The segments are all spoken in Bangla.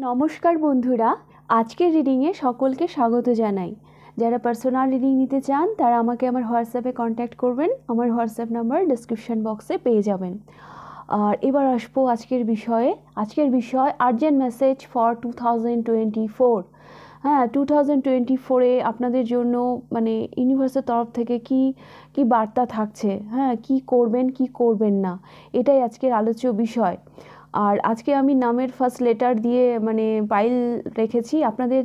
নমস্কার বন্ধুরা, আজকের রিডিংয়ে সকলকে স্বাগত জানাই। যারা পার্সোনাল রিডিং নিতে চান তারা আমাকে আমার হোয়াটসঅ্যাপে কন্ট্যাক্ট করবেন। আমার হোয়াটসঅ্যাপ নাম্বার ডিসক্রিপশন বক্সে পেয়ে যাবেন। আর এবার আসবো আজকের বিষয়ে। আজকের বিষয় আর্জেন্ট মেসেজ ফর 2024। হ্যাঁ, 2024-এ আপনাদের জন্য মানে ইউনিভার্সের তরফ থেকে কি বার্তা থাকছে, হ্যাঁ, কি করবেন কি করবেন না, এটাই আজকের আলোচ্য বিষয়। আর আজকে আমি নামের ফার্স্ট লেটার দিয়ে মানে পাইল রেখেছি। আপনাদের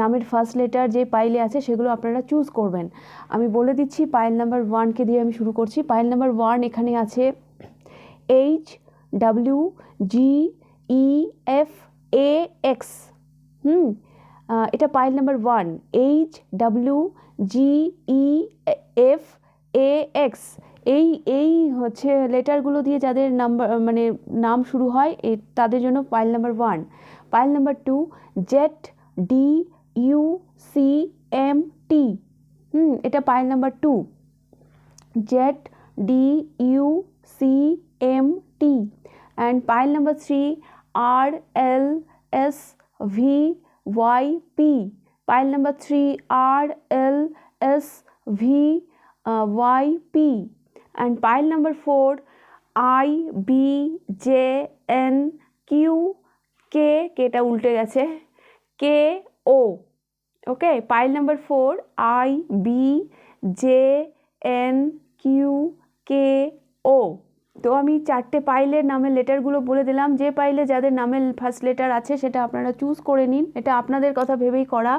নামের ফার্স্ট লেটার যে পাইলে আছে সেগুলো আপনারা চুজ করবেন। আমি বলে দিচ্ছি, পাইল নাম্বার 1কে দিয়ে আমি শুরু করছি। পাইল নাম্বার 1 এখানে আছে HWGEFAX। এটা পাইল নাম্বার 1, HWGEFAX। এই হচ্ছে লেটারগুলো দিয়ে যাদের নাম্বার মানে নাম শুরু হয় তাদের জন্য pile number 1। Pile number 2, ZDUCMT। এটা pile number 2, ZDUCMT। and pile number 3, RLSVYP। pile number 3, RLSVYP। and pile number 4, IBJNQK, কেটা উল্টে গেছে, KO। ওকে, পাইল নাম্বার 4, IBJNQKO। তো আমি চারটে পাইলের নামের লেটারগুলো বলে দিলাম। যে পাইলে যাদের নামের ফার্স্ট লেটার আছে সেটা আপনারা চুজ করে নিন। এটা আপনাদের কথা ভেবেই করা।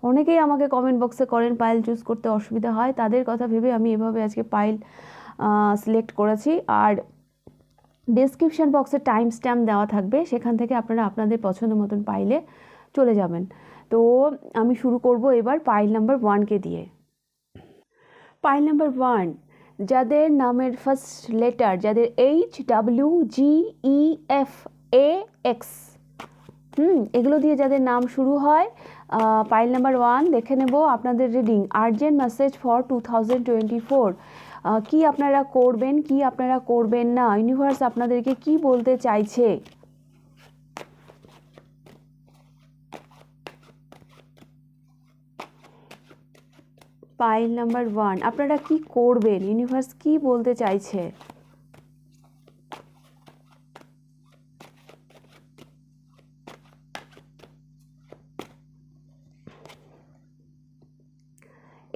অনেকেই আমাকে কমেন্ট বক্সে করেন পাইল চুজ করতে অসুবিধা হয়, তাদের কথা ভেবে আমি এভাবে আজকে পাইল সিলেক্ট করেছি। আর ডেসক্রিপশন বক্সে টাইম স্ট্যাম্প দেওয়া থাকবে, সেখান থেকে আপনারা আপনাদের পছন্দ মতন পাইলে চলে যাবেন। তো আমি শুরু করব এবার পাইল নাম্বার 1কে দিয়ে। পাইল নাম্বার 1, যাদের নামের ফার্স্ট লেটার, যাদের HWGEFAX, এগুলো দিয়ে যাদের নাম শুরু হয়, পাইল নাম্বার 1 দেখে নেব আপনাদের রিডিং। Urgent message for 2024। কি আপনারা করবেন কি আপনারা করবেন না, ইউনিভার্স আপনাদেরকে কি বলতে চাইছে। পাইল নাম্বার 1, আপনারা কি করবেন, ইউনিভার্স কি বলতে চাইছে।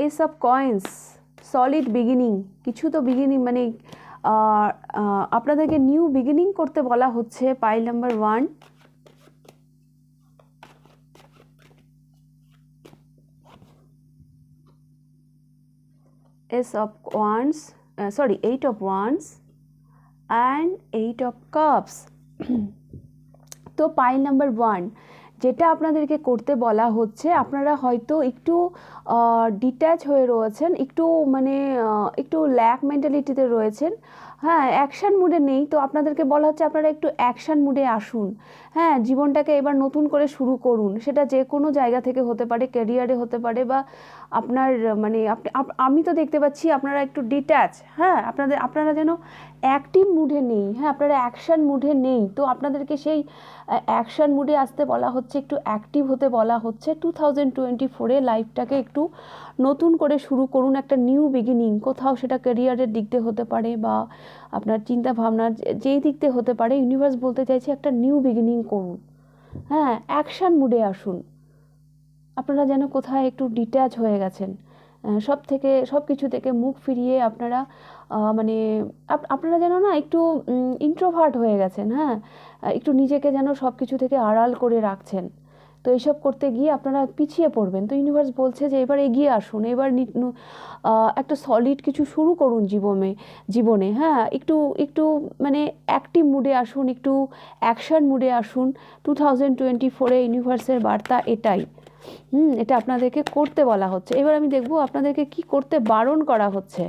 S of coins, solid beginning, কিছু তো বিগিনিং মানে আপনাদেরকে নিউ বিগিনিং করতে বলা হচ্ছে। Pile number 1, Ace of Wands, sorry, 8 of Wands and 8 of Cups। তো পাইল নাম্বার 1, যেটা আপনাদেরকে করতে বলা হচ্ছে, আপনারা হয়তো একটু ডিট্যাচ হয়ে রয়েছেন, একটু মানে একটু ল্যাক মেন্টালিটিতে রয়েছেন, হ্যাঁ, অ্যাকশান মুডে নেই। তো আপনাদেরকে বলা হচ্ছে আপনারা একটু অ্যাকশান মুডে আসুন। হ্যাঁ, জীবনটাকে এবার নতুন করে শুরু করুন। সেটা যে কোনো জায়গা থেকে হতে পারে, ক্যারিয়ারে হতে পারে, বা আপনার মানে আমি তো দেখতে পাচ্ছি আপনারা একটু ডিট্যাচ, হ্যাঁ, আপনারা যেন অ্যাক্টিভ মুডে নেই, হ্যাঁ, আপনারা অ্যাকশান মুডে নেই। তো আপনাদেরকে সেই অ্যাকশান মুডে আসতে বলা হচ্ছে, একটু অ্যাক্টিভ হতে বলা হচ্ছে। 2024-এ লাইফটাকে একটু নতুন করে শুরু করুন, একটা নিউ বিগিনিং। কোথাও সেটা ক্যারিয়ারের দিক দিয়ে হতে পারে বা আপনার চিন্তা ভাবনার যেই দিক দিয়ে হতে পারে, ইউনিভার্স বলতে চাইছে একটা নিউ বিগিনিং করুন, হ্যাঁ, অ্যাকশান মুডে আসুন। আপনারা যেন কোথায় একটু ডিট্যাচ হয়ে গেছেন, সব কিছু থেকে মুখ ফিরিয়ে আপনারা মানে আপনারা যেন না একটু ইন্ট্রোভার্ট হয়ে গেছেন, হ্যাঁ, একটু নিজেকে যেন সব কিছু থেকে আড়াল করে রাখছেন। তো এইসব করতে গিয়ে আপনারা পিছিয়ে পড়বেন। তো ইউনিভার্স বলছে যে এবার এগিয়ে আসুন, এবার একটা সলিড কিছু শুরু করুন জীবনে, হ্যাঁ, একটু মানে অ্যাক্টিভ মুডে আসুন, একটু অ্যাকশন মুডে আসুন। 2024-এ ইউনিভার্সের বার্তা এটাই। এটা আপনাদেরকে করতে বলা হচ্ছে। এবার আমি দেখব আপনাদেরকে কি করতে বারণ করা হচ্ছে।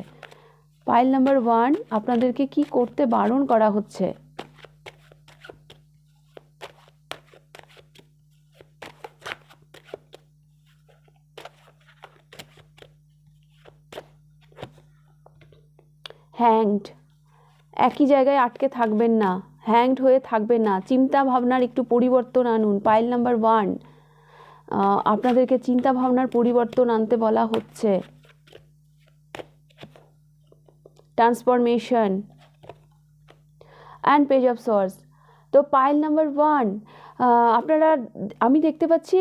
পাইল নাম্বার 1, আপনাদেরকে কি করতে বারণ করা হচ্ছে। হ্যাংড, একই জায়গায় আটকে থাকবেন না, হ্যাংড হয়ে থাকবেন না, চিন্তা ভাবনার একটু পরিবর্তন আনুন। পাইল নাম্বার 1, আপনাদেরকে চিন্তা ভাবনার পরিবর্তন আনতে বলা হচ্ছে। Transformation and page of swords. তো পাইল নাম্বার 1, আপনারা, আমি দেখতে পাচ্ছি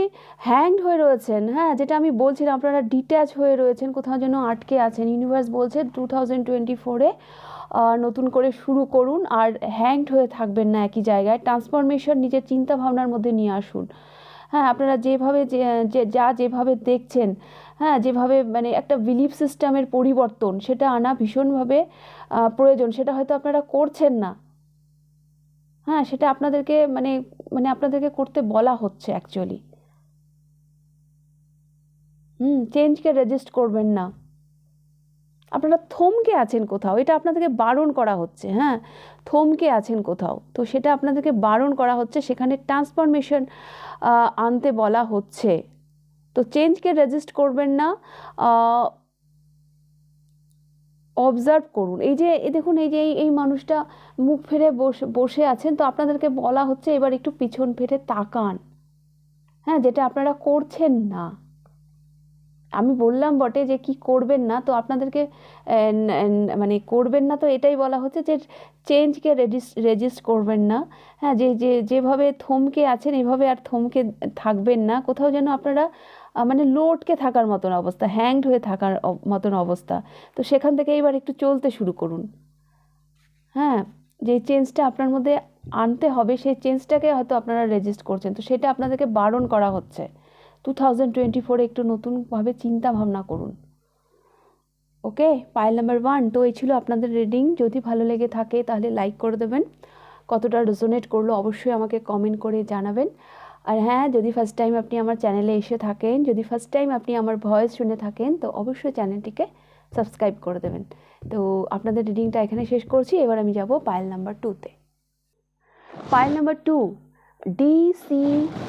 হ্যাংড হয়ে রয়েছেন, হ্যাঁ, যেটা আমি বলছিলাম, আপনারা ডিট্যাচ হয়ে রয়েছেন, কোথাও যেন আটকে আছেন। ইউনিভার্স বলছে 2024-এ নতুন করে শুরু করুন, আর হ্যাংড হয়ে থাকবেন না একই জায়গায়। ট্রান্সফরমেশন নিজের চিন্তা ভাবনার মধ্যে নিয়ে আসুন। হ্যাঁ, আপনারা যেভাবে যেভাবে দেখছেন, হ্যাঁ, যেভাবে মানে একটা বিলিফ সিস্টেমের পরিবর্তন, সেটা আনা ভীষণভাবে প্রয়োজন। সেটা হয়তো আপনারা করছেন না, হ্যাঁ, সেটা আপনাদেরকে মানে মানে আপনাদেরকে করতে বলা হচ্ছে অ্যাকচুয়ালি। চেঞ্জকে রেজিস্ট করবেন না। আপনারা থমকে আছেন কোথাও, এটা আপনাদেরকে বারণ করা হচ্ছে। হ্যাঁ, থমকে আছেন কোথাও, তো সেটা আপনাদেরকে বারণ করা হচ্ছে, সেখানে ট্রান্সফরমেশন আনতে বলা হচ্ছে। তো চেঞ্জকে রেজিস্ট করবেন না, অবজার্ভ করুন। এই যে দেখুন, এই যে এই মানুষটা মুখ ফিরে বসে আছেন, তো আপনাদেরকে বলা হচ্ছে এবার একটু পিছন ফিরে তাকান। হ্যাঁ, যেটা আপনারা করছেন না। আমি বললাম বটে যে কি করবেন না, তো আপনাদেরকে মানে করবেন না, তো এটাই বলা হচ্ছে যে চেঞ্জকে রেজিস্ট করবেন না। হ্যাঁ, যেভাবে থমকে আছেন এভাবে আর থমকে থাকবেন না। কোথাও যেন আপনারা মানে লটকে থাকার মতন অবস্থা, হ্যাংড হয়ে থাকার মতন অবস্থা। তো সেখান থেকে এবার একটু চলতে শুরু করুন। হ্যাঁ, যে চেঞ্জটা আপনার মধ্যে আনতে হবে, সেই চেঞ্জটাকে হয়তো আপনারা রেজিস্ট করছেন, তো সেটা আপনাদেরকে বারণ করা হচ্ছে। 2024-এ একটু নতুনভাবে চিন্তা ভাবনা করুন। ওকে, পাইল নাম্বার 1। তো এই ছিল আপনাদের রিডিং। যদি ভালো লেগে থাকে তাহলে লাইক করে দেবেন। কতটা রেজোনেট করলো অবশ্যই আমাকে কমেন্ট করে জানাবেন। আর হ্যাঁ, যদি ফার্স্ট টাইম আপনি আমার চ্যানেলে এসে থাকেন, যদি ফার্স্ট টাইম আপনি আমার ভয়েস শুনে থাকেন, তো অবশ্যই চ্যানেলটিকে সাবস্ক্রাইব করে দেবেন। তো আপনাদের রিডিংটা এখানে শেষ করছি। এবার আমি যাব পাইল নাম্বার 2-তে। পাইল নাম্বার 2, DCTUZM,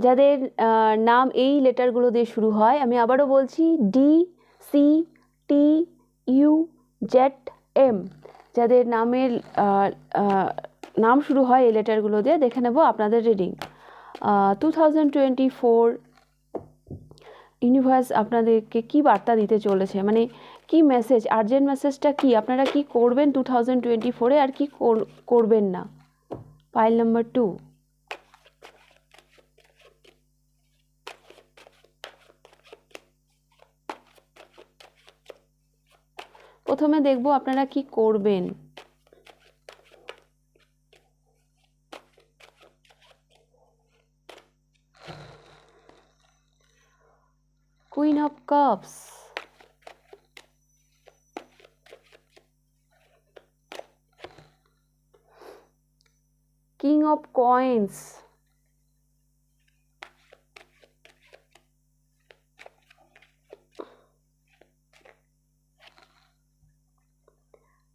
যাদের নাম এই লেটারগুলো দিয়ে শুরু হয়। আমি আবারও বলছি, DCTUZM, যাদের নাম শুরু হয় এই লেটারগুলো দিয়ে। দেখে নেব আপনাদের রিডিং। 2024 ইউনিভার্স আপনাদেরকে কি বার্তা দিতে চলেছে, মানে কি মেসেজ, আর্জেন্ট মেসেজটা কি, আপনারা কি করবেন 2024-এ আর কি করবেন না। Pile number 2। প্রথমে দেখব আপনারা কি করবেন। Queen of Cups, King of Coins,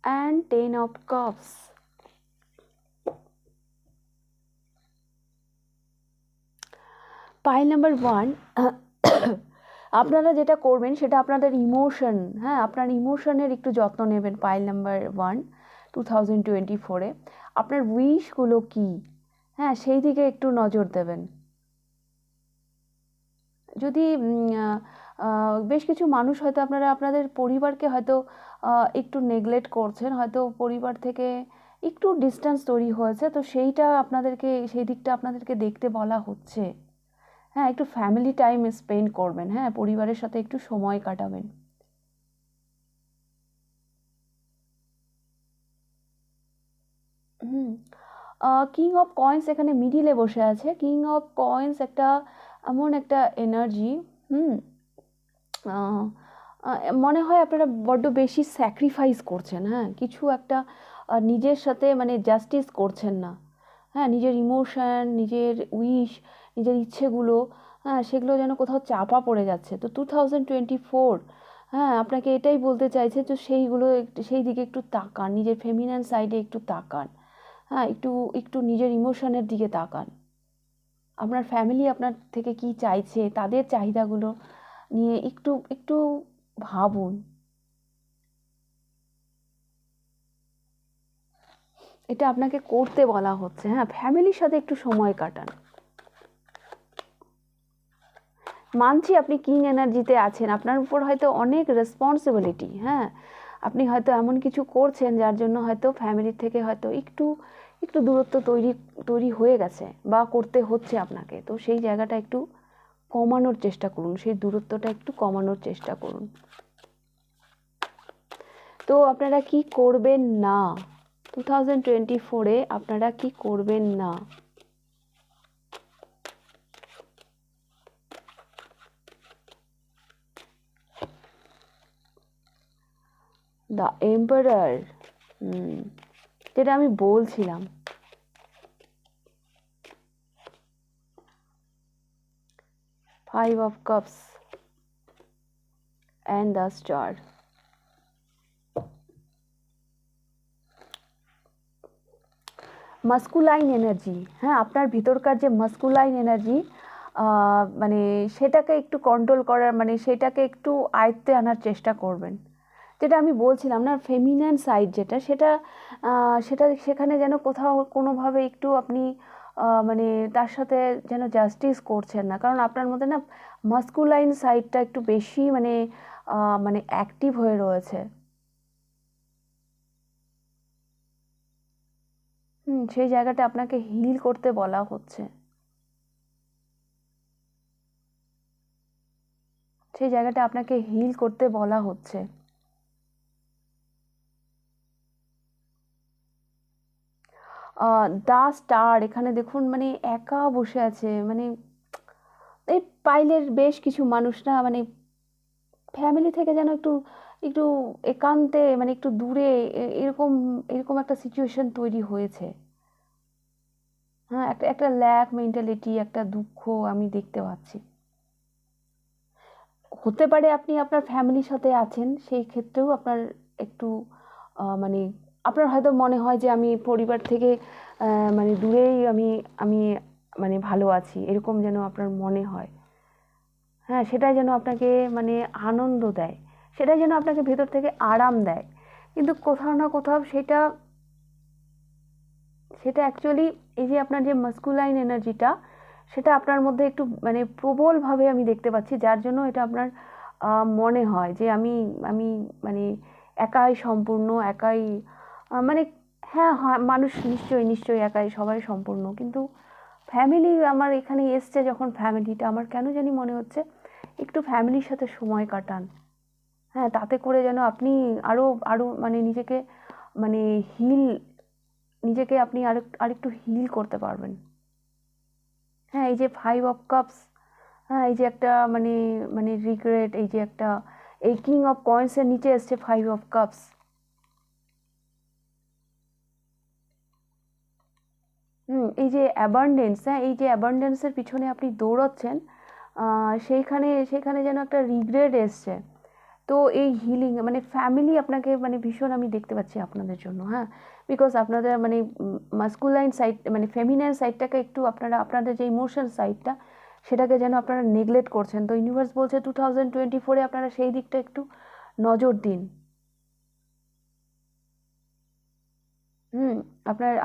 and 10 of cups. Pile number 1, আপনারা যেটা করবেন সেটা আপনাদের ইমোশন, হ্যাঁ, আপনার ইমোশনের একটু যত্ন নেবেন। পাইল নাম্বার 1 2024-এ আপনার উইশগুলো কি, হ্যাঁ, সেই দিকে একটু নজর দেবেন। যদি বেশ কিছু মানুষ হয়তো আপনারা আপনাদের পরিবারকে হয়তো একটু নেগলেক্ট করছেন, হয়তো পরিবার থেকে একটু ডিস্টেন্স তৈরি হয়েছে, তো সেই দিকটা আপনাদেরকে দেখতে বলা হচ্ছে। হ্যাঁ, একটু ফ্যামিলি টাইম স্পেন্ড করবেন, হ্যাঁ, পরিবারের সাথে একটু সময় কাটাবেন। কিং অফ কয়েন্স এখানে মিডিলে বসে আছে। কিং অফ কয়েন্স এমন একটা এনার্জি, মনে হয় আপনারা বড্ড বেশি স্যাক্রিফাইস করছেন, হ্যাঁ, কিছু একটা নিজের সাথে মানে জাস্টিস করছেন না। হ্যাঁ, নিজের ইমোশন, নিজের উইশ, নিজের ইচ্ছেগুলো, হ্যাঁ, সেগুলো যেন কোথাও চাপা পড়ে যাচ্ছে। তো 2024, হ্যাঁ, আপনাকে এটাই বলতে চাইছে যে সেই দিকে একটু তাকান, নিজের ফেমিনাইন সাইডে একটু তাকান। হ্যাঁ, একটু নিজের ইমোশনের দিকে তাকান। আপনার ফ্যামিলি আপনার থেকে কি চাইছে, তাদের চাহিদাগুলো নিয়ে একটু ভাবুন। এটা আপনাকে করতে বলা হচ্ছে। হ্যাঁ, ফ্যামিলির সাথে একটু সময় কাটান। মানছি আপনি কিং এনার্জিতে আছেন, আপনার উপর হয়তো অনেক রেসপন্সিবিলিটি। হ্যাঁ, আপনি হয়তো এমন কিছু করছেন যার জন্য হয়তো ফ্যামিলির থেকে হয়তো একটু একটু দূরত্ব তৈরি হয়ে গেছে বা করতে হচ্ছে আপনাকে। তো সেই জায়গাটা একটু কমানোর চেষ্টা করুন, সেই দূরত্বটা একটু কমানোর চেষ্টা করুন। তো আপনারা কি করবেন না 2024-এ, আপনারা কি করবেন না? দ্য এম্পারার, যেটা আমি বলছিলাম, five of cups and the star. Masculine energy, হ্যাঁ, আপনার ভিতরকার যে মাস্কুলাইন এনার্জি, মানে সেটাকে একটু কন্ট্রোল করার, মানে সেটাকে একটু আয়ত্তে আনার চেষ্টা করবেন। যেটা আমি বলছিলাম না, ফেমিনাইন সাইড যেটা, সেটা সেখানে যেন কোথাও কোনোভাবে একটু আপনি মানে তার সাথে যেন জাস্টিস করছেন না, কারণ আপনার মধ্যে না মাস্কুলাইন সাইডটা একটু বেশি মানে মানে অ্যাক্টিভ হয়ে রয়েছে। সেই জায়গাটা আপনাকে হিল করতে বলা হচ্ছে, সেই জায়গাটা আপনাকে হিল করতে বলা হচ্ছে। দা স্টার, এখানে দেখুন মানে একা বসে আছে, মানে এই পাইলের বেশ কিছু মানুষ না, মানে ফ্যামিলি থেকে যেন একটু একটু একান্তে, মানে একটু দূরে, এরকম এরকম একটা সিচুয়েশন তৈরি হয়েছে। হ্যাঁ, একটা একটা ল্যাক মেন্টালিটি, একটা দুঃখ আমি দেখতে পাচ্ছি। হতে পারে আপনি আপনার ফ্যামিলির সাথে আছেন, সেই ক্ষেত্রেও আপনার একটু মানে আপনার হয়তো মনে হয় যে আমি পরিবার থেকে মানে দূরেই আমি আমি মানে ভালো আছি, এরকম যেন আপনার মনে হয়। হ্যাঁ, সেটাই যেন আপনাকে মানে আনন্দ দেয়, সেটাই যেন আপনাকে ভেতর থেকে আরাম দেয়। কিন্তু কোথাও না কোথাও সেটা সেটা অ্যাকচুয়ালি এই যে আপনার যে মাস্কুলাইন এনার্জিটা, সেটা আপনার মধ্যে একটু মানে প্রবলভাবে আমি দেখতে পাচ্ছি, যার জন্য এটা আপনার মনে হয় যে আমি আমি মানে একাই সম্পূর্ণ, একাই মানে হ্যাঁ, হয় মানুষ নিশ্চয়ই নিশ্চয়ই একাই, সবাই সম্পূর্ণ, কিন্তু ফ্যামিলি আমার এখানে এসছে যখন, ফ্যামিলিটা আমার কেন জানি মনে হচ্ছে একটু ফ্যামিলির সাথে সময় কাটান। হ্যাঁ, তাতে করে যেন আপনি আরও আরও মানে নিজেকে মানে হিল নিজেকে আপনি আরেকটু হিল করতে পারবেন। হ্যাঁ, এই যে ফাইভ অফ কাপস, হ্যাঁ, এই যে একটা মানে মানে রিগ্রেট, এই যে একটা এই কিং অফ কয়েন্সের নিচে এসছে ফাইভ অফ কাপস। এই যে অ্যাবান্ডেন্স, হ্যাঁ, এই যে অ্যাবান্ডেন্সের পিছনে আপনি দৌড়াচ্ছেন, সেইখানে সেখানে যেন একটা রিগ্রেট এসছে। তো এই হিলিং মানে ফ্যামিলি আপনাকে মানে ভীষণ আমি দেখতে পাচ্ছি আপনাদের জন্য। হ্যাঁ, বিকজ আপনাদের মানে মাস্কুলাইন সাইড মানে ফেমিনাইন সাইডটাকে একটু আপনারা, আপনাদের যে ইমোশন সাইডটা, সেটাকে যেন আপনারা নেগলেক্ট করছেন। তো ইউনিভার্স বলছে 2024-এ আপনারা সেই দিকটা একটু নজর দিন।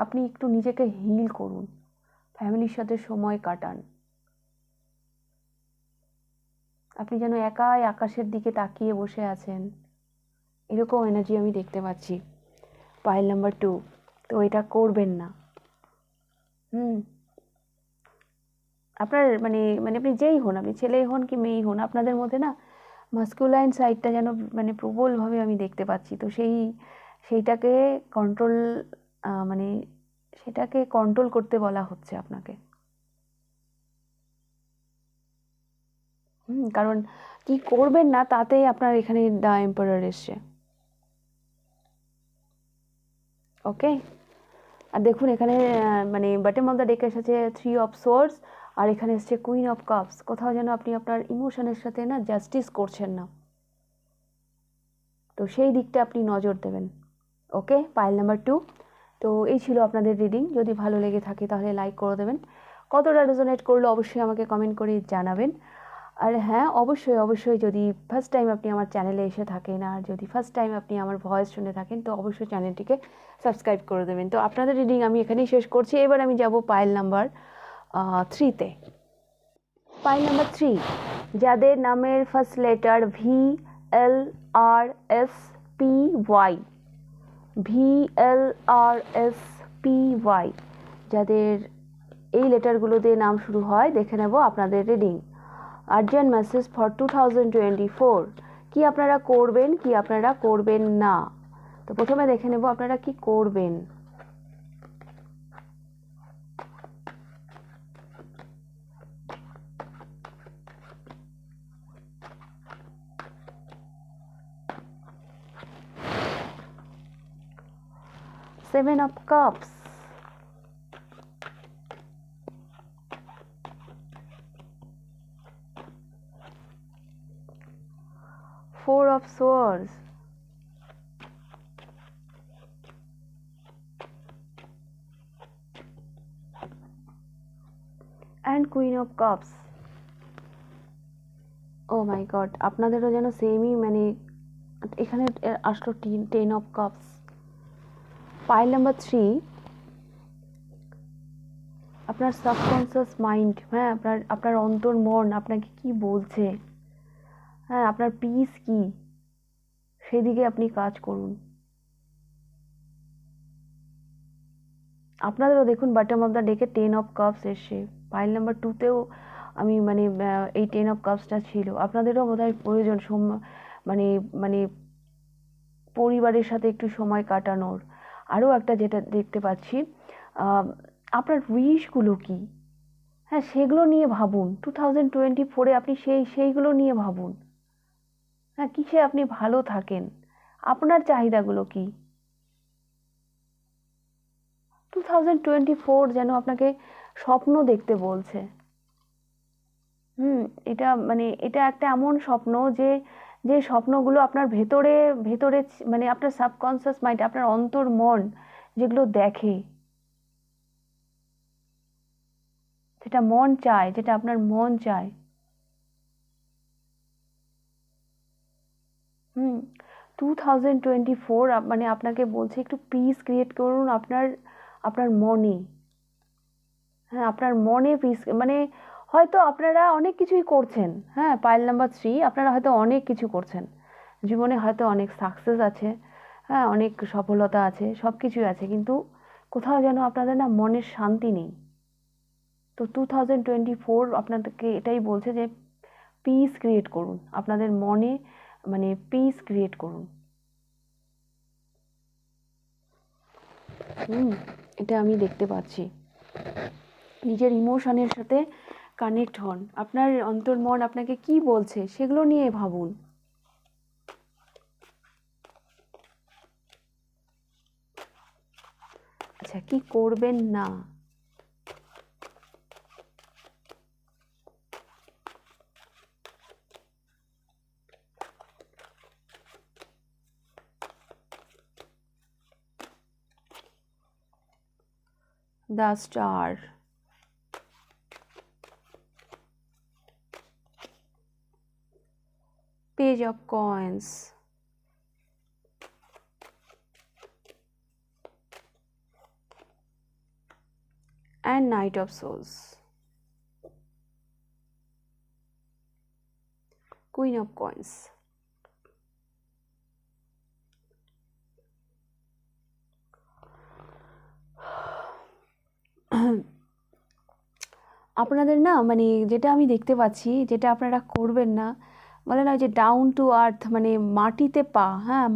আপনি একটু নিজেকে হিল করুন, ফ্যামিলির সাথে সময় কাটান। আপনি যেন একাই আকাশের দিকে তাকিয়ে বসে আছেন, এরকম এনার্জি আমি দেখতে পাচ্ছি। পাইল নাম্বার 2, তো এটা করবেন না। আপনার মানে মানে আপনি যেই হন, আপনি ছেলেই হন কি মেয়েই হন, আপনাদের মধ্যে না মাস্কুলাইন সাইডটা যেন মানে প্রবলভাবে আমি দেখতে পাচ্ছি। তো সেইটাকে কন্ট্রোল মানে সেটাকে কন্ট্রোল করতে বলা হচ্ছে আপনাকে। কারণ কি করবেন না তাতেই আপনার এখানে দ্য এম্পারার এসছে। ওকে, আর দেখুন এখানে মানে বটম অফ দ্য ডেকে এসেছে থ্রি অফ সোর্স, আর এখানে এসছে কুইন অফ কাপস। কোথাও যেন আপনি আপনার ইমোশনের সাথে না জাস্টিস করছেন না, তো সেই দিকটা আপনি নজর দেবেন। ওকে, পাইল নাম্বার 2। তো এই ছিল আপনাদের রিডিং। যদি ভালো লেগে থাকে তাহলে লাইক করে দেবেন। কতটা রেজোনেট করলো অবশ্যই আমাকে কমেন্ট করে জানাবেন। আর হ্যাঁ, অবশ্যই অবশ্যই যদি ফার্স্ট টাইম আপনি আমার চ্যানেলে এসে থাকেন আর যদি ফার্স্ট টাইম আপনি আমার ভয়েস শুনে থাকেন তো অবশ্যই চ্যানেলটিকে সাবস্ক্রাইব করে দেবেন। তো আপনাদের রিডিং আমি এখানেই শেষ করছি। এবার আমি যাব পাইল নাম্বার 3-তে। পাইল নাম্বার 3, যাদের নামের ফার্স্ট লেটার VLRSPY, VLRSPY, যাদের এই লেটারগুলো দিয়ে নাম শুরু হয়, দেখে নেব আপনাদের রিডিং। আর্জেন্ট মেসেজ ফর 2024, কি আপনারা করবেন কি আপনারা করবেন না। তো প্রথমে দেখে নেব আপনারা কি করবেন। Seven of Cups, Four of Swords, and Queen of Cups. Oh my God, আপনাদেরও যেন সেমই, মানে এখানে আসলো 10 of Cups। পাইল নাম্বার 3, আপনার সাবকনসিয়াস মাইন্ড, হ্যাঁ আপনার অন্তর মন আপনাকে কি বলছে, হ্যাঁ আপনার পিস কি, সেদিকে আপনি কাজ করুন। আপনাদেরও দেখুন বটম অফ দ্য ডেকে 10 অফ কাপস এসে, পাইল নাম্বার 2তেও আমি মানে এই 10 অফ কাপসটা ছিল। আপনাদেরও বোধহয় প্রয়োজন মানে মানে পরিবারের সাথে একটু সময় কাটানোর। আরও একটা যেটা দেখতে পাচ্ছি, আপনার উইশগুলো কি, হ্যাঁ সেগুলো নিয়ে ভাবুন। 2024-এ আপনি সেইগুলো নিয়ে ভাবুন। হ্যাঁ, কিসে আপনি ভালো থাকেন, আপনার চাহিদাগুলো কি। 2024 যেন আপনাকে স্বপ্ন দেখতে বলছে। এটা মানে এটা একটা এমন স্বপ্ন যে যে স্বপ্নগুলো আপনার ভেতরে ভেতরে মানে আপনার সাবকনসিয়াস মাইন্ড, আপনার অন্তর মন যেগুলো দেখে, যেটা মন চায়, যেটা আপনার মন চায়। 2024 মানে আপনাকে বলছে একটু পিস ক্রিয়েট করুন আপনার আপনার মনে। হ্যাঁ, আপনার মনে পিস, মানে হয়তো আপনারা অনেক কিছুই করছেন, হ্যাঁ পাইল নাম্বার 3 আপনারা হয়তো অনেক কিছু করছেন জীবনে, হয়তো অনেক সাকসেস আছে, হ্যাঁ অনেক সফলতা আছে, সব কিছুই আছে, কিন্তু কোথাও যেন আপনাদের না মনের শান্তি নেই। তো 2024 আপনাদেরকে এটাই বলছে যে পিস ক্রিয়েট করুন আপনাদের মনে, মানে পিস ক্রিয়েট করুন। এটা আমি দেখতে পাচ্ছি। নিজের ইমোশনের সাথে কানেক্ট হন, আপনার অন্তর্মন আপনাকে কি বলছে সেগুলো নিয়ে ভাবুন। আচ্ছা, কি করবেন না। The Star, Page of Coins, and Knight of Swords, Queen of Coins। আপনাদের না মানে যেটা আমি দেখতে পাচ্ছি, যেটা আপনারা করবেন না, বলে না যে ডাউন টু আর্থ, মানে মাটিতে পা, হ্যাঁ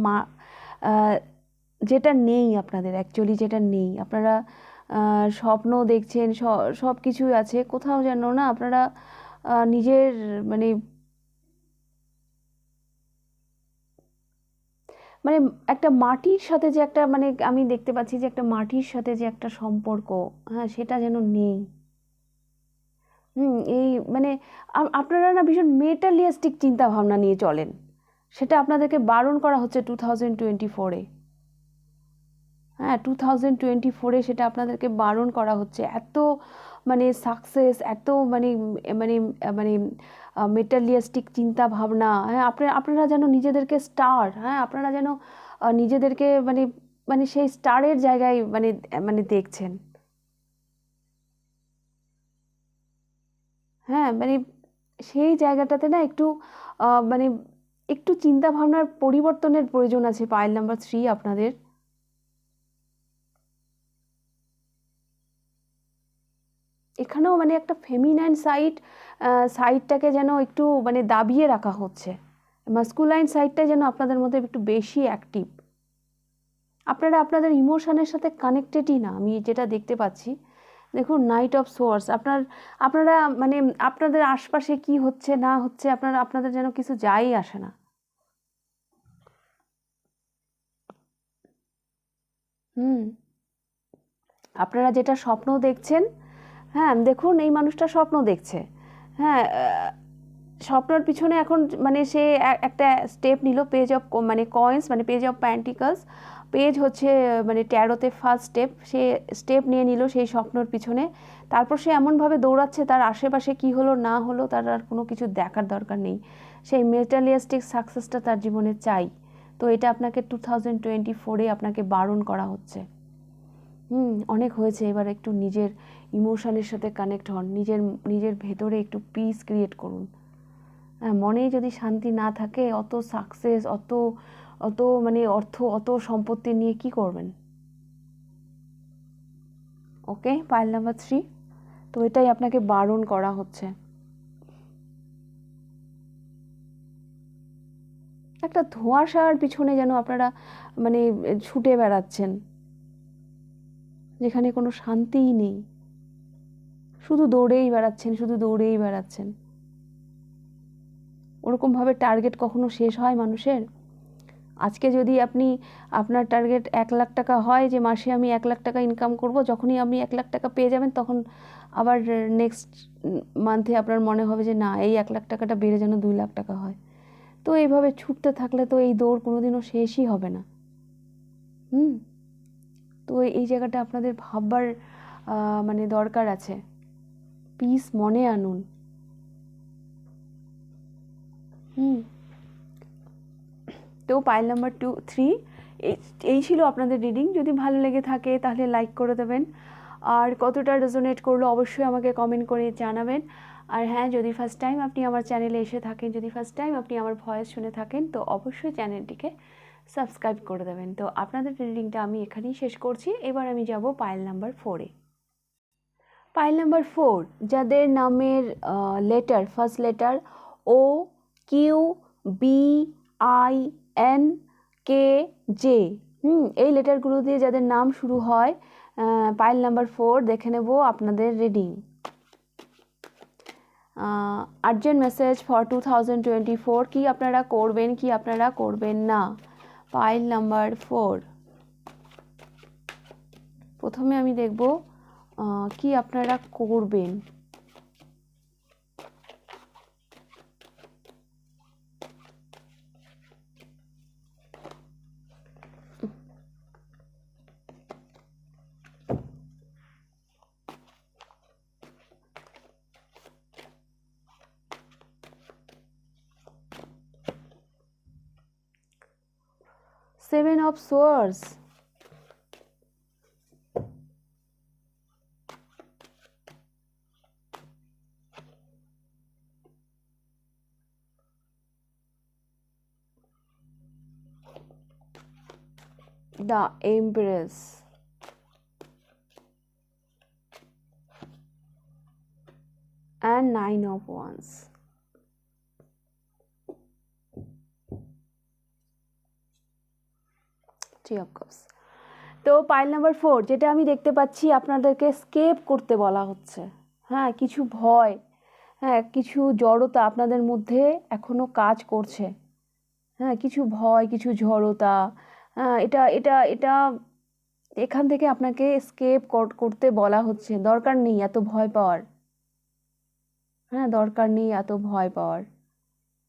যেটা নেই আপনাদের, অ্যাকচুয়ালি যেটা নেই, আপনারা স্বপ্ন দেখছেন, সব কিছুই আছে, কোথাও যেন না আপনারা নিজের মানে মানে একটা মাটির সাথে যে একটা, মানে আমি দেখতে পাচ্ছি যে একটা মাটির সাথে যে একটা সম্পর্ক, হ্যাঁ সেটা যেন নেই। এই মানে আপনারা না ভীষণ মেটালিয়াস্টিক চিন্তা ভাবনা নিয়ে চলেন, সেটা আপনাদেরকে বারণ করা হচ্ছে 2024-এ। হ্যাঁ 2024-এ সেটা আপনাদেরকে বারণ করা হচ্ছে। এত মানে সাকসেস, এত মানে মানে মানে মেটারিয়ালিস্টিক চিন্তা ভাবনা, হ্যাঁ আপনারা যেন নিজেদেরকে স্টার, হ্যাঁ আপনারা যেন নিজেদেরকে মানে মানে সেই স্টারের জায়গায় মানে মানে দেখছেন। হ্যাঁ মানে সেই জায়গাটাতে না একটু মানে একটু চিন্তা ভাবনার পরিবর্তনের প্রয়োজন আছে পাইল নাম্বার 3 আপনাদের। এখানেও মানে একটা ফেমিনাইন সাইডটাকে যেন একটু মানে দাবিয়ে রাখা হচ্ছে। মাস্কুলাইন সাইডটা যেন আপনাদের মধ্যে একটু বেশি অ্যাক্টিভ। আপনারা আপনাদের ইমোশনের সাথে কানেক্টেডই না, আমি যেটা দেখতে পাচ্ছি। দেখুন নাইট অফ সোয়ার্ডস, আপনারা মানে আপনাদের আশপাশে কি হচ্ছে না হচ্ছে আপনাদের যেন কিছু যায়ই আসে না। আপনারা যেটা স্বপ্ন দেখছেন, হ্যাঁ দেখুন এই মানুষটা স্বপ্ন দেখছে, হ্যাঁ স্বপ্নের পিছনে এখন মানে সে একটা স্টেপ নিল, পেজ অফ মানে কয়েন্স মানে পেজ অফ প্যান্টিকলস, পেজ হচ্ছে মানে ট্যারোতে ফার্স্ট স্টেপ, সে স্টেপ নিয়ে নিল সেই স্বপ্নর পিছনে। তারপর সে এমনভাবে দৌড়াচ্ছে, তার আশেপাশে কি হলো না হলো তার আর কোনো কিছু দেখার দরকার নেই, সেই মেটারিয়ালিস্টিক সাকসেসটা তার জীবনে চাই। তো এটা আপনাকে 2024-এ আপনাকে বারণ করা হচ্ছে। অনেক হয়েছে, এবার একটু নিজের ইমোশনের সাথে কানেক্ট হন, নিজের ভেতরে একটু পিস ক্রিয়েট করুন। হ্যাঁ মনে যদি শান্তি না থাকে, অত সাকসেস, অত অত মানে অর্থ, অত সম্পত্তি নিয়ে কি করবেন? ওকে, পাইল নাম্বার 3, তো এটাই আপনাকে বারণ করা হচ্ছে। একটা ধোঁয়াশার পিছনে যেন আপনারা মানে ছুটে বেড়াচ্ছেন, যেখানে কোনো শান্তিই নেই, শুধু দৌড়েই বেড়াচ্ছেন, শুধু দৌড়েই বেড়াচ্ছেন। ওরকমভাবে টার্গেট কখনো শেষ হয় মানুষের? আজকে যদি আপনার টার্গেট 1,00,000 টাকা হয়, যে মাসে আমি 1,00,000 টাকা ইনকাম করব, যখনই আপনি 1,00,000 টাকা পেয়ে যাবেন তখন আবার নেক্সট মান্থে আপনার মনে হবে যে না, এই 1,00,000 টাকাটা বেড়ে যেন 2,00,000 টাকা হয়। তো এইভাবে ছুটতে থাকলে তো এই দৌড় কোনোদিনও শেষই হবে না। তো এই জায়গাটা আপনাদের ভাববার মানে দরকার আছে। পিস মনে আনুন। তো পাইল নাম্বার 3 এই ছিল আপনাদের রিডিং। যদি ভালো লেগে থাকে তাহলে লাইক করে দেবেন, আর কতটা রেজোনেট করলো অবশ্যই আমাকে কমেন্ট করে জানাবেন। আর হ্যাঁ, যদি ফার্স্ট টাইম আপনি আমার চ্যানেলে এসে থাকেন, যদি ফার্স্ট টাইম আপনি আমার ভয়েস শুনে থাকেন, তো অবশ্যই চ্যানেলটিকে সাবস্ক্রাইব করে দেবেন। তো আপনাদের রিডিংটা আমি এখানেই শেষ করছি। এবার আমি যাব পাইল নাম্বার 4-এ। পাইল নাম্বার 4, যাদের নামের letter first letter O, Q, B, I, N, K, J, এই লেটারগুলো দিয়ে যাদের নাম শুরু হয়, পাইল নাম্বার 4, দেখে নেব আপনাদের রিডিং। আর্জেন্ট মেসেজ ফর 2024, কি আপনারা করবেন, কি আপনারা করবেন না। পাইল নাম্বার 4, প্রথমে আমি দেখব কি আপনারা করবেন। Seven of Swords, the Empress, and Nine of Wands. Three of Cups. তো পাইল নাম্বার 4, যেটা আমি দেখতে পাচ্ছি আপনাদেরকে স্কেপ করতে বলা হচ্ছে। হ্যাঁ কিছু ভয়, হ্যাঁ কিছু জড়তা আপনাদের মধ্যে এখনো কাজ করছে। হ্যাঁ কিছু ভয়, কিছু জড়তা, হ্যাঁ এটা এটা এটা এখান থেকে আপনাকে স্কেপ করতে বলা হচ্ছে। দরকার নেই এত ভয় পাওয়ার, হ্যাঁ দরকার নেই এত ভয় পাওয়ার।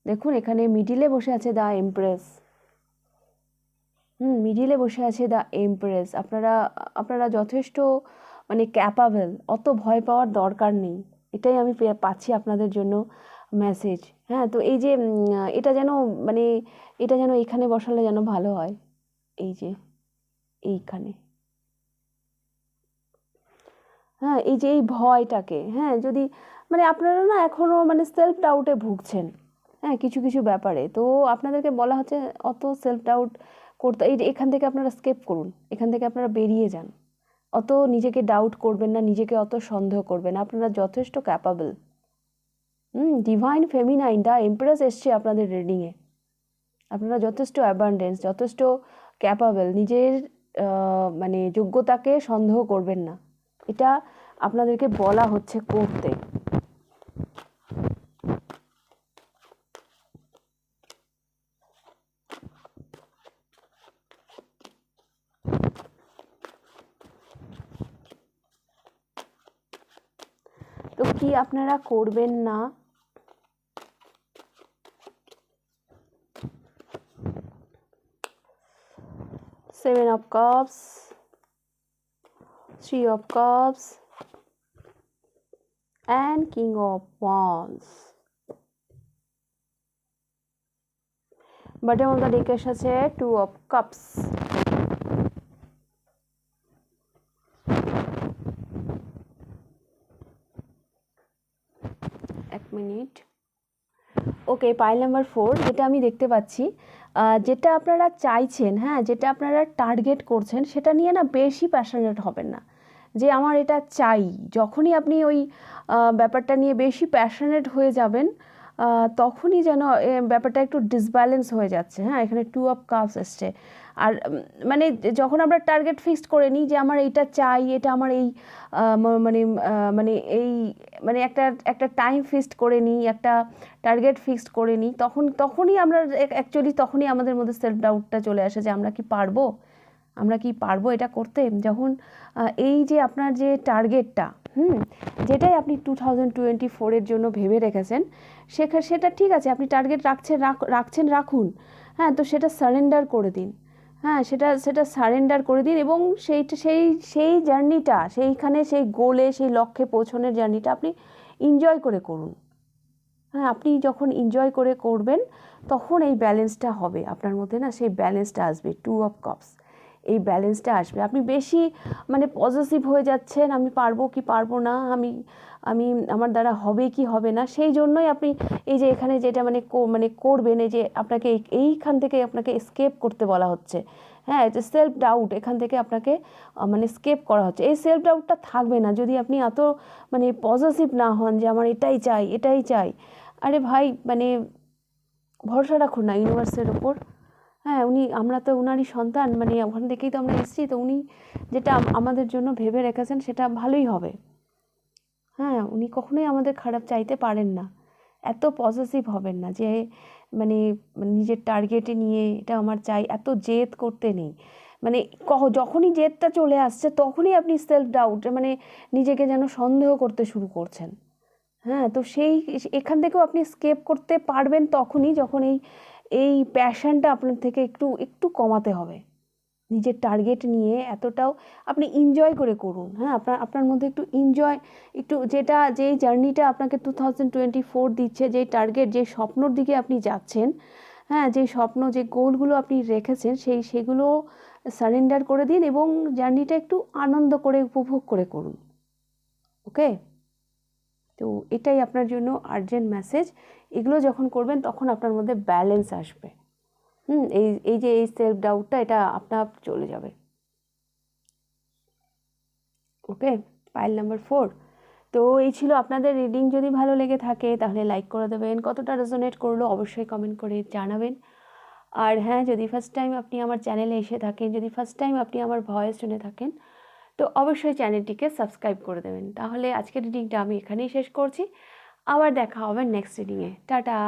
দেখুন এখানে মিডিলে বসে আছে দ্য এমপ্রেস। মিডিলে বসে আছে দ্য এমপ্রেস। আপনারা আপনারা যথেষ্ট মানে ক্যাপাবল, অত ভয় পাওয়ার দরকার নেই, এটাই আমি পাচ্ছি আপনাদের জন্য মেসেজ। হ্যাঁ, তো এই যে এটা যেন মানে এটা যেন এখানে বসালে যেন ভালো হয়, এই যে এইখানে। হ্যাঁ, এই যে এই ভয়টাকে, হ্যাঁ, যদি মানে আপনারা না এখনও মানে সেলফ ডাউটে ভুগছেন, হ্যাঁ, কিছু কিছু ব্যাপারে, তো আপনাদেরকে বলা হচ্ছে অত সেলফ ডাউট করতে, এই যে এখান থেকে আপনারা স্কেপ করুন, এখান থেকে আপনারা বেরিয়ে যান, অত নিজেকে ডাউট করবেন না, নিজেকে অত সন্দেহ করবেন না, আপনারা যথেষ্ট capable. Divine feminine the empress এসছে আপনাদের রিডিংয়ে, আপনারা যথেষ্ট অ্যাবান্ডেন্স, যথেষ্ট ক্যাপাবল, নিজের মানে যোগ্যতাকে সন্দেহ করবেন না, এটা আপনাদেরকে বলা হচ্ছে করতে। তো কি আপনারা করবেন না? Seven of Cups, Three of Cups, and King of Wands. Bottom of the deck আছে Two of Cups. এক মিনিট। ওকে, পাইল নাম্বার 4 যেটা আমি দেখতে পাচ্ছি, যেটা আপনারা চাইছেন, হ্যাঁ, যেটা আপনারা টার্গেট করছেন, সেটা নিয়ে না বেশি প্যাশনেট হবেন না, যে আমার এটা চাই। যখনই আপনি ওই ব্যাপারটা নিয়ে বেশি প্যাশনেট হয়ে যাবেন, তখনই যেন ব্যাপারটা একটু ডিসব্যালেন্স হয়ে যাচ্ছে। হ্যাঁ, এখানে টু অফ কাপস এসছে। আর মানে যখন আমরা টার্গেট ফিক্সড করে নিই যে আমার এইটা চাই, এটা আমার এই মানে মানে এই মানে একটা টাইম ফিক্সড করে নিই, একটা টার্গেট ফিক্সড করে নিই, তখনই আমরা অ্যাকচুয়ালি তখনই আমাদের মধ্যে সেলফ ডাউটটা চলে আসে যে আমরা কি পারবো এটা করতে। যখন এই যে আপনার যে টার্গেটটা, যেটাই আপনি 2024-এর জন্য ভেবে রেখেছেন, সেটা ঠিক আছে, আপনি টার্গেট রাখুন, হ্যাঁ, তো সেটা সারেন্ডার করে দিন, হ্যাঁ, সেটা সারেন্ডার করে দিন, এবং সেই জার্নিটা, সেইখানে সেই গোলে, সেই লক্ষ্যে পৌঁছানোর জার্নিটা আপনি এনজয় করে করুন। হ্যাঁ, আপনি যখন এনজয় করে করবেন, তখন এই ব্যালেন্সটা হবে আপনার মধ্যে, না, সেই ব্যালেন্সটা আসবে, টু অফ কাপস, এই ব্যালেন্সটা আসবে। আপনি বেশি মানে পজিটিভ হয়ে যাচ্ছেন, আমি পারবো কি পারবো না, আমি আমার দ্বারা হবে কি হবে না, সেই জন্যই আপনি এই যে এখানে যেটা মানে করবেন, এই যে আপনাকে এইখান থেকে আপনাকে স্কেপ করতে বলা হচ্ছে। হ্যাঁ, যে সেলফ ডাউট, এখান থেকে আপনাকে মানে স্কেপ করা হচ্ছে। এই সেলফ ডাউটটা থাকবে না যদি আপনি এত মানে পজিটিভ না হন যে আমার এটাই চাই। আরে ভাই, মানে ভরসা রাখুন না ইউনিভার্সের ওপর। হ্যাঁ, আমরা তো উনারই সন্তান, মানে ওখান থেকেই তো আমরা এসেছি, তো উনি যেটা আমাদের জন্য ভেবে রেখেছেন সেটা ভালোই হবে। হ্যাঁ, উনি কখনোই আমাদের খারাপ চাইতে পারেন না। এত পজিটিভ হবেন না যে মানে নিজের টার্গেটে নিয়ে এটা আমার চাই, এত জেদ করতে নেই। মানে যখনই জেদটা চলে আসছে, তখনই আপনি সেলফ ডাউট, মানে নিজেকে যেন সন্দেহ করতে শুরু করছেন। হ্যাঁ, তো এখান থেকেও আপনি স্কেপ করতে পারবেন তখনই, যখন এই প্যাশনটা আপনার থেকে একটু কমাতে হবে। নিজের টার্গেট নিয়ে এতটাও আপনি এনজয় করে করুন। হ্যাঁ, আপনার মধ্যে একটু এনজয়, যেই জার্নিটা আপনাকে 2024 দিচ্ছে, যেই টার্গেট, যে স্বপ্নর দিকে আপনি যাচ্ছেন, হ্যাঁ, যে স্বপ্ন, যে গোলগুলো আপনি রেখেছেন, সেগুলো সারেন্ডার করে দিন, এবং জার্নিটা একটু আনন্দ করে উপভোগ করে করুন। ওকে, তো এটাই আপনার জন্য আর্জেন্ট মেসেজ। এগুলো যখন করবেন, তখন আপনার মধ্যে ব্যালেন্স আসবে। এই যে এই সেলফ ডাউটটা, এটা আপনার চলে যাবে। ওকে, পাইল নাম্বার 4। তো এই ছিল আপনাদের রিডিং। যদি ভালো লেগে থাকে তাহলে লাইক করে দেবেন, কতটা রেজোনেট করলো অবশ্যই কমেন্ট করে জানাবেন। আর হ্যাঁ, যদি ফার্স্ট টাইম আপনি আমার চ্যানেলে এসে থাকেন, যদি ফার্স্ট টাইম আপনি আমার ভয়েস শুনে থাকেন, তো অবশ্যই চ্যানেলটিকে সাবস্ক্রাইব করে দেবেন। তাহলে আজকের রিডিংটা আমি এখানেই শেষ করছি, আবার দেখা হবে নেক্সট রিডিংয়ে। টাটা।